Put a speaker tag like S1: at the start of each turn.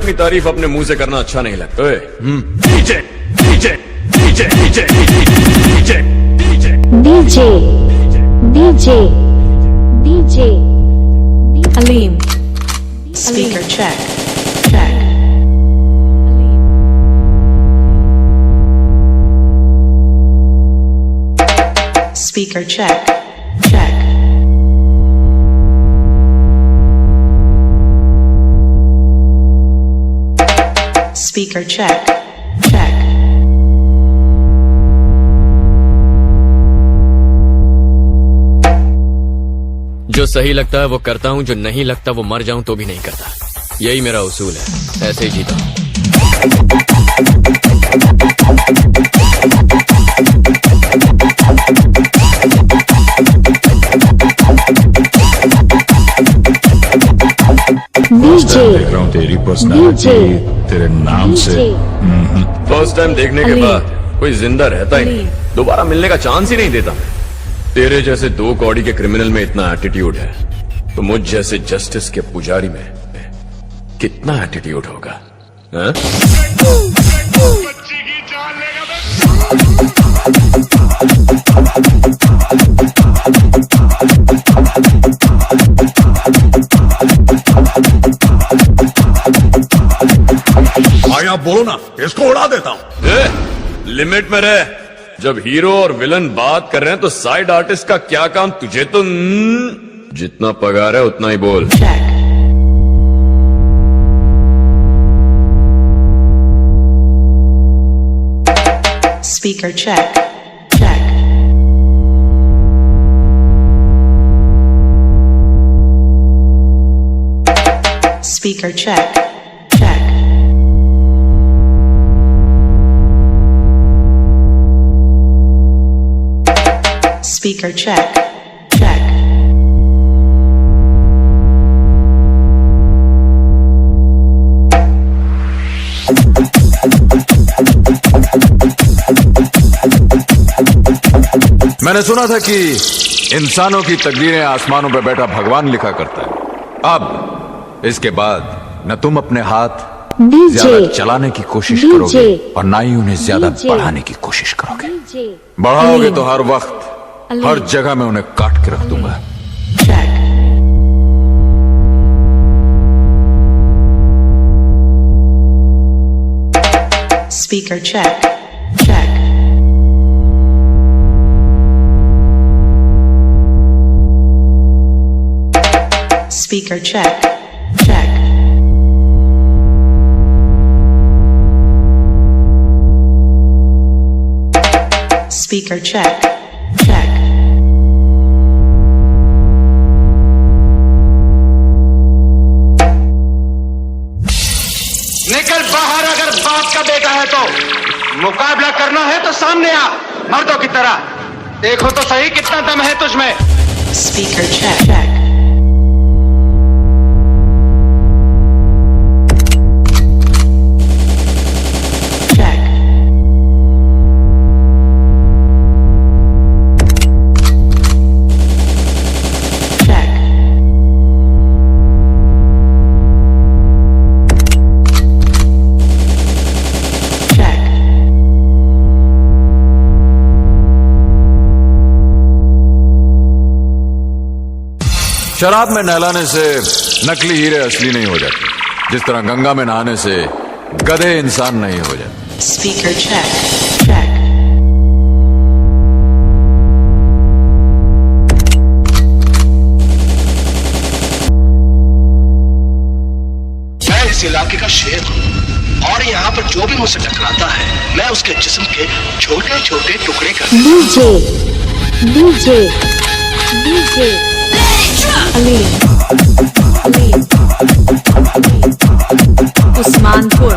S1: अपनी तारीफ अपने मुंह से करना अच्छा नहीं लगता। DJ DJ DJ DJ DJ
S2: DJ DJ DJ
S3: Aleem. Speaker check. Check. Speaker check. Check. Speaker check. Check.
S1: जो सही लगता है वो करता हूँ, जो नहीं लगता वो मर जाऊं तो भी नहीं करता। यही मेरा उसूल है, ऐसे ही जीता हूँ।
S4: देख रहा हूँ तेरी पर्सनालिटी तेरे नाम से।
S1: फर्स्ट टाइम देखने के बाद कोई जिंदा रहता ही नहीं, दोबारा मिलने का चांस ही नहीं देता। तेरे जैसे 2 कौड़ी के क्रिमिनल में इतना एटीट्यूड है, तो मुझ जैसे जस्टिस के पुजारी में कितना एटीट्यूड होगा?
S4: आया बोलो ना, इसको उड़ा देता हूँ।
S1: लिमिट में रह। जब हीरो और विलन बात कर रहे हैं तो साइड आर्टिस्ट का क्या काम? तुझे तो जितना पगार है उतना ही बोल।
S3: Check. Speaker check. Check. Speaker check. Check. Speaker check. Check.
S4: मैंने सुना था कि इंसानों की तकदीरें आसमानों पर बैठा भगवान लिखा करता है। अब इसके बाद न तुम अपने हाथ ज्यादा चलाने की कोशिश करोगे और ना ही उन्हें ज्यादा बढ़ाने की कोशिश करोगे। बढ़ाओगे तो हर वक्त हर जगह मैं उन्हें काट के रख दूंगा।
S3: Check. Speaker check. Check. Speaker check. Check. Speaker check. Check.
S5: निकल बाहर, अगर बाप का बेटा है तो। मुकाबला करना है तो सामने आ, मर्दों की तरह। देखो तो सही कितना दम है तुझमें।
S3: Speaker check. Check. Check. Check. Check.
S4: शराब में नहलाने से नकली हीरे असली नहीं हो जाते, जिस तरह गंगा में नहाने से गधे इंसान नहीं हो जाते।
S3: Speaker check. Check.
S5: मैं इस इलाके का शेर हूँ और यहाँ पर जो भी मुझसे टकराता है मैं उसके जिस्म के छोटे छोटे टुकड़े कर
S2: DJ DJ DJ
S3: Aleem. Aleem. Usmanpur.